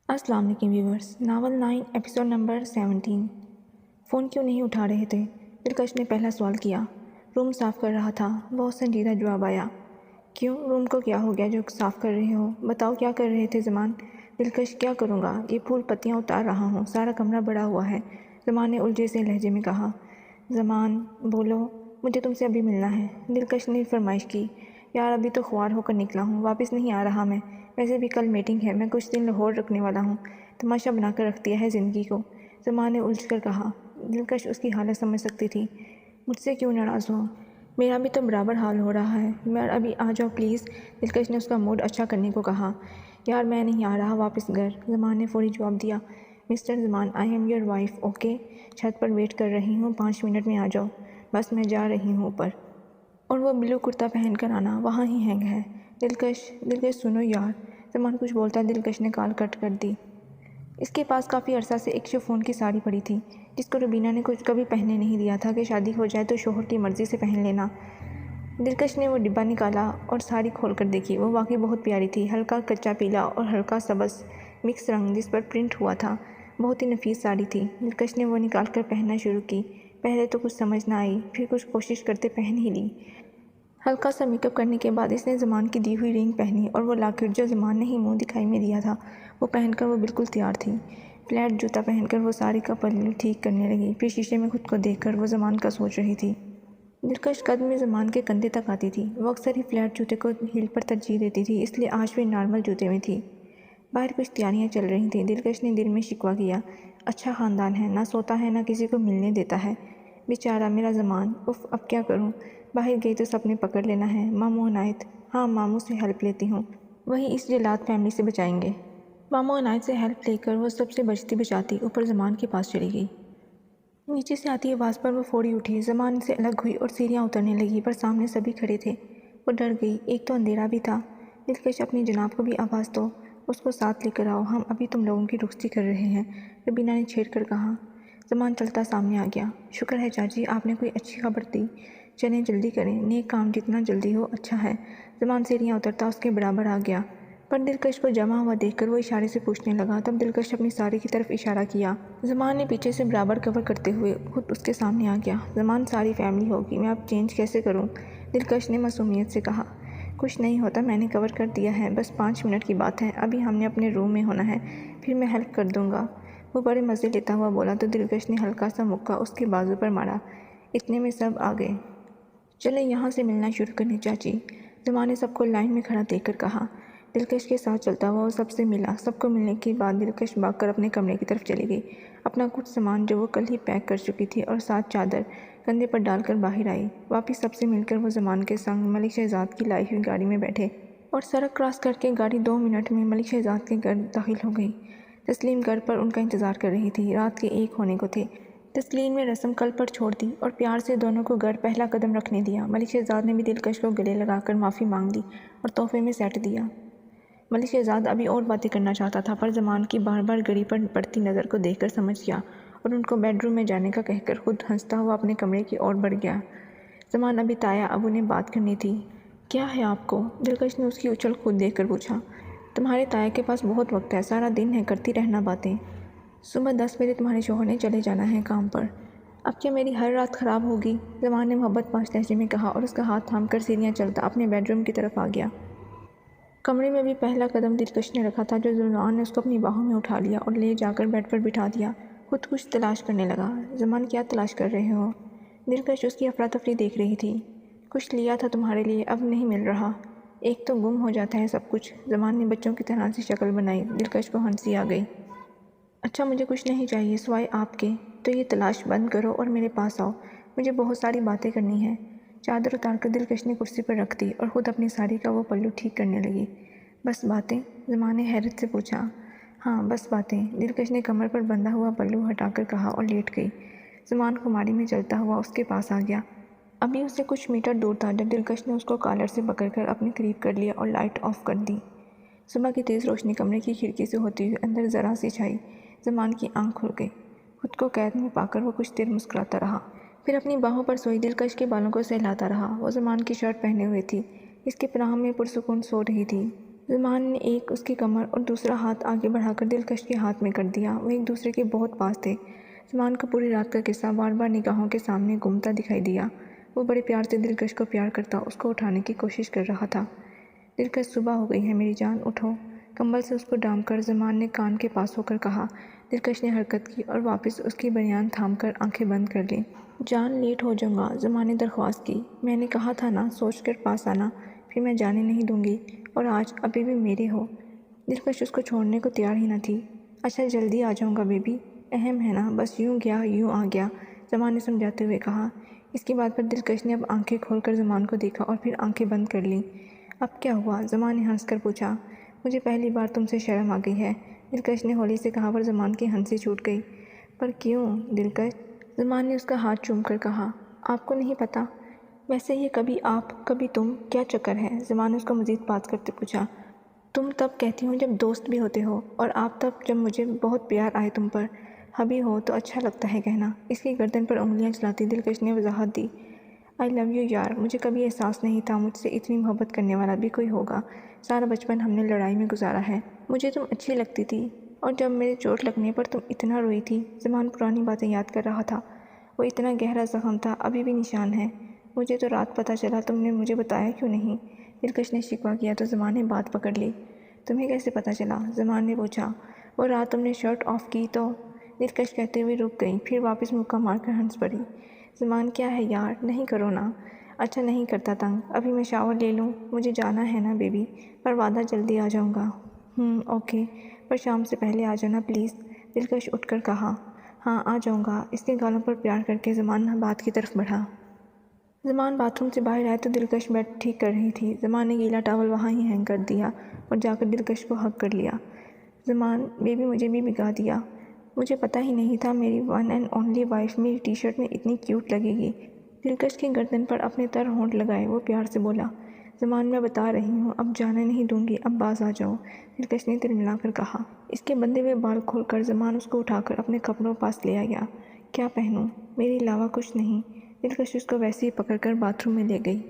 अस्सलाम वालेकुम viewers. Novel 9 episode number 17। Phone क्यों नहीं उठा रहे थे? दिलकश ने पहला सवाल किया। रूम साफ़ कर रहा था। बहुत संजीदा जवाब आया। क्यों, रूम को क्या हो गया जो साफ़ कर रहे हो? बताओ क्या कर रहे थे ज़मान? दिलकश, क्या करूँगा, ये फूल पत्तियाँ उतार रहा हूँ, सारा कमरा बड़ा हुआ है, ज़मान ने उलझे से लहजे में कहा। ज़मान बोलो, मुझे तुमसे अभी मिलना है, दिलकश ने फरमाइश की। यार अभी तो ख्वार होकर निकला हूँ, वापस नहीं आ रहा मैं, वैसे भी कल मीटिंग है, मैं कुछ दिन लाहौर रखने वाला हूँ, तमाशा बनाकर रख दिया है ज़िंदगी को, ज़मान ने उलझ कर कहा। दिलकश उसकी हालत समझ सकती थी। मुझसे क्यों नाराज़ हो? मेरा भी तो बराबर हाल हो रहा है, मैं अभी आ जाओ प्लीज़, दिलकश ने उसका मूड अच्छा करने को कहा। यार मैं नहीं आ रहा वापस घर, ज़मान ने फौरी जवाब दिया। Mister Zaman, I am your wife, okay, छत पर वेट कर रही हूँ, 5 मिनट में आ जाओ, बस मैं जा रही हूँ ऊपर। और वो ब्लू कुर्ता पहन कर आना, वहाँ ही हैंग है। दिलकश सुनो यार, ज़मान कुछ बोलता दिलकश ने कॉल कट कर दी। इसके पास काफ़ी अरसा से एक शिफॉन की साड़ी पड़ी थी, जिसको रुबीना ने कुछ कभी पहनने नहीं दिया था कि शादी हो जाए तो शोहर की मर्ज़ी से पहन लेना। दिलकश ने वो डिब्बा निकाला और साड़ी खोल कर देखी। वो वाकई बहुत प्यारी थी, हल्का कच्चा पीला और हल्का सबस मिक्स रंग जिस पर प्रिंट हुआ था, बहुत ही नफीस साड़ी थी। दिलकश ने वो निकाल कर पहनना शुरू की। पहले तो कुछ समझ ना आई, फिर कुछ कोशिश करते पहन ही ली। हल्का सा मेकअप करने के बाद इसने ज़मान की दी हुई रिंग पहनी और वो लॉकेट जो ज़मान ने ही मुंह दिखाई में दिया था, वो पहनकर वो बिल्कुल तैयार थी। फ्लैट जूता पहनकर वो साड़ी का पल्लू ठीक करने लगी। फिर शीशे में खुद को देखकर वो ज़मान का सोच रही थी। दिलकश कद में ज़मान के कंधे तक आती थी। वो अक्सर ही फ्लैट जूते को हील पर तरजीह देती थी, इसलिए आज भी नॉर्मल जूते में थी। बाहर कुछ तैयारियाँ चल रही थीं। दिलकश ने दिल में शिकवा किया। अच्छा ख़ानदान है, ना सोता है ना किसी को मिलने देता है, बेचारा मेरा ज़मान। उफ़, अब क्या करूँ? बाहर गई तो सबने पकड़ लेना है। मामू अनायत, हाँ मामू से हेल्प लेती हूँ, वही इस जलाद फैमिली से बचाएंगे। मामू अनायत से हेल्प लेकर वो सबसे बचती बचाती ऊपर ज़मान के पास चली गई। नीचे से आती आवाज़ पर वो फौरी उठी, ज़मान से अलग हुई और सीढ़ियाँ उतरने लगी, पर सामने सभी खड़े थे। वो डर गई, एक तो अंधेरा भी था। दिलकश, अपनी जनाब को भी आवाज़ दो, उसको साथ लेकर आओ, हम अभी तुम लोगों की रुखसती कर रहे हैं, रबीना ने छेड़ कर कहा। ज़मान चलता सामने आ गया। शुक्र है चाची, आपने कोई अच्छी खबर दी, चलें जल्दी करें, नेक काम जितना जल्दी हो अच्छा है। ज़मान सीढ़ियाँ उतरता उसके बराबर आ गया, पर दिलकश को जमा हुआ देखकर वो इशारे से पूछने लगा। तब दिलकश अपनी साड़ी की तरफ इशारा किया। ज़मान ने पीछे से बराबर कवर करते हुए खुद उसके सामने आ गया। ज़मान, सारी फैमिली होगी, मैं अब चेंज कैसे करूं? दिलकश ने मासूमियत से कहा। कुछ नहीं होता, मैंने कवर कर दिया है, बस 5 मिनट की बात है, अभी हमने अपने रूम में होना है, फिर मैं हेल्प कर दूँगा, वो बड़े मज़े लेता हुआ बोला। तो दिलकश ने हल्का सा मुक्का उसके बाजू पर मारा। इतने में सब आ गए। चले यहाँ से मिलना शुरू करने चाची, ज़मान ने सबको लाइन में खड़ा देखकर कहा। दिलकश के साथ चलता हुआ वो सबसे मिला। सबको मिलने के बाद दिलकश भागकर अपने कमरे की तरफ चली गई। अपना कुछ सामान जो वो कल ही पैक कर चुकी थी और साथ चादर कंधे पर डालकर बाहर आई। वापस सबसे मिलकर वो ज़मान के संग मलिक शहजाद की लाई हुई गाड़ी में बैठे और सड़क क्रॉस करके गाड़ी 2 मिनट में मलिक शहजाद के घर दाखिल हो गई। तस्लीम घर पर उनका इंतज़ार कर रही थी। रात के 1 होने को थे। तस्लीम ने रस्म कल पर छोड़ दी और प्यार से दोनों को घर पहला कदम रखने दिया। मलिक शहजाद ने भी दिलकश को गले लगाकर माफ़ी मांग ली और तोहफे में सेट दिया। मलिक शहजाद अभी और बातें करना चाहता था, पर ज़मान की बार बार घड़ी पर पड़ती नज़र को देखकर समझ गया और उनको बेडरूम में जाने का कहकर खुद हंसता हुआ अपने कमरे की ओर बढ़ गया। ज़मान, अभी ताया अबू ने बात करनी थी। क्या है आपको? दिलकश ने उसकी उछल कूद देखकर पूछा। तुम्हारे ताया के पास बहुत वक्त है, सारा दिन है, करती रहना बातें। सुबह 10 बजे तुम्हारे शौहर ने चले जाना है काम पर। अब क्या मेरी हर रात ख़राब होगी? ज़मान ने मोहब्बत पाश लहजे में कहा और उसका हाथ थाम कर सीढ़ियाँ चलता अपने बेडरूम की तरफ आ गया। कमरे में भी पहला कदम दिलकश ने रखा था जो ज़ुल्फ़ान ने उसको अपनी बाहों में उठा लिया और ले जाकर बेड पर बिठा दिया। खुद कुछ तलाश करने लगा। ज़मान, क्या तलाश कर रहे हो? दिलकश उसकी अफरा तफरी देख रही थी। कुछ लिया था तुम्हारे लिए, अब नहीं मिल रहा। एक तो गुम हो जाता है सब कुछ। ज़मान ने बच्चों की तरह से शक्ल बनाई। दिलकश को हंसी आ गई। अच्छा, मुझे कुछ नहीं चाहिए सिवाय आपके, तो ये तलाश बंद करो और मेरे पास आओ, मुझे बहुत सारी बातें करनी है। चादर उतार कर दिलकश ने कुर्सी पर रख दी और ख़ुद अपनी साड़ी का वो पल्लू ठीक करने लगी। बस बातें? ज़मान ने हैरत से पूछा। हाँ बस बातें, दिलकश ने कमर पर बंधा हुआ पल्लू हटाकर कहा और लेट गई। ज़मान खुमारी में चलता हुआ उसके पास आ गया। अभी उससे कुछ मीटर दूर था जब दिलकश ने उसको कॉलर से पकड़कर अपने करीब कर लिया और लाइट ऑफ कर दी। सुबह की तेज़ रोशनी कमरे की खिड़की से होती हुई अंदर ज़रा सी छाई। ज़मान की आंख खुल गई। खुद को कैद में पाकर वो कुछ देर मुस्कुराता रहा, फिर अपनी बाहों पर सोई दिलकश के बालों को सहलाता रहा। वो ज़मान की शर्ट पहने हुए थी, इसके पनाह में पुरसुकून सो रही थी। زمان نے ایک اس کی کمر اور دوسرا ہاتھ آگے بڑھا کر دلکش کے ہاتھ میں کر دیا۔ وہ ایک دوسرے کے بہت پاس تھے۔ زمان کو پوری رات کا قصہ بار بار نگاہوں کے سامنے گھومتا دکھائی دیا۔ وہ بڑے پیار سے دلکش کو پیار کرتا اس کو اٹھانے کی کوشش کر رہا تھا۔ دلکش صبح ہو گئی ہے میری جان، اٹھو، کمبل سے اس کو ڈھانپ کر زمان نے کان کے پاس ہو کر کہا۔ دلکش نے حرکت کی اور واپس اس کی بنیان تھام کر آنکھیں بند کر لیں۔ جان لیٹ ہو جاؤں گا، زمان نے درخواست کی۔ میں نے کہا تھا نا سوچ کر پاس آنا، پھر میں جانے نہیں دوں گی، اور آج ابھی بھی میرے ہو۔ دلکش اس کو چھوڑنے کو تیار ہی نہ تھی۔ اچھا جلدی آ جاؤں گا بیبی، اہم ہے نا، بس یوں گیا یوں آ گیا، زمان نے سمجھاتے ہوئے کہا۔ اس کی بات پر دلکش نے اب آنکھیں کھول کر زمان کو دیکھا اور پھر آنکھیں بند کر لیں۔ اب کیا ہوا؟ زمان نے ہنس کر پوچھا۔ مجھے پہلی بار تم سے شرم آ گئی ہے، دلکش نے ہولی سے کہا، پر زمان کی ہنسی چھوٹ گئی۔ پر کیوں دلکش؟ زمان نے اس کا ہاتھ چوم کر کہا۔ آپ کو نہیں پتہ؟ ویسے یہ کبھی آپ کبھی تم، کیا چکر ہے؟ زمان نے اس کو مزید بات کرتے پوچھا۔ تم تب کہتی ہو جب دوست بھی ہوتے ہو، اور آپ تب جب مجھے بہت پیار آئے تم پر، ہبی ہو تو اچھا لگتا ہے کہنا۔ اس کی گردن پر انگلیاں چلاتی دلکش نے وضاحت دی۔ آئی لو یو یار، مجھے کبھی احساس نہیں تھا مجھ سے اتنی محبت کرنے والا بھی کوئی ہوگا۔ سارا بچپن ہم نے لڑائی میں گزارا ہے۔ مجھے تم اچھی لگتی تھی، اور جب میرے چوٹ لگنے پر تم اتنا روئی تھی۔ زمان پرانی باتیں یاد کر رہا تھا۔ وہ اتنا گہرا زخم تھا، ابھی بھی نشان ہے۔ مجھے تو رات پتہ چلا، تم نے مجھے بتایا کیوں نہیں؟ دلکش نے شکوہ کیا تو زمان نے بات پکڑ لی۔ تمہیں کیسے پتہ چلا؟ زمان نے پوچھا۔ وہ رات تم نے شرٹ آف کی تو؟ دلکش کہتے ہوئے رک گئی، پھر واپس مکہ مار کر ہنس پڑی۔ زمان کیا ہے یار، نہیں کرو نا۔ اچھا نہیں کرتا تنگ، ابھی میں شاور لے لوں، مجھے جانا ہے نا بیبی، پر وعدہ جلدی آ جاؤں گا۔ اوکے، پر شام سے پہلے آ جانا پلیز، دلکش اٹھ کر کہا۔ ہاں آ جاؤں گا، اس کے گالوں پر پیار کر کے زمان بات کی طرف بڑھا۔ زمان باتھ روم سے باہر آئے تو دلکش بیڈ ٹھیک کر رہی تھی۔ زمان نے گیلا ٹاول وہاں ہی ہینگ کر دیا اور جا کر دلکش کو ہگ کر لیا۔ زمان بیبی مجھے بھی بھگا دیا، مجھے پتہ ہی نہیں تھا میری ون اینڈ اونلی وائف میری ٹی شرٹ میں اتنی کیوٹ لگے گی۔ دلکش کی گردن پر اپنے تر ہونٹ لگائے وہ پیار سے بولا۔ زمان میں بتا رہی ہوں، اب جانے نہیں دوں گی، اب باز آ جاؤ، دلکش نے تلملا کر کہا۔ اس کے بندھے ہوئے بال کھول کر زمان اس کو اٹھا کر اپنے کپڑوں پاس لے آیا۔ کیا پہنوں؟ میرے علاوہ کچھ نہیں، دلکش اس کو ویسے ہی پکڑ کر باتھ روم میں لے گئی۔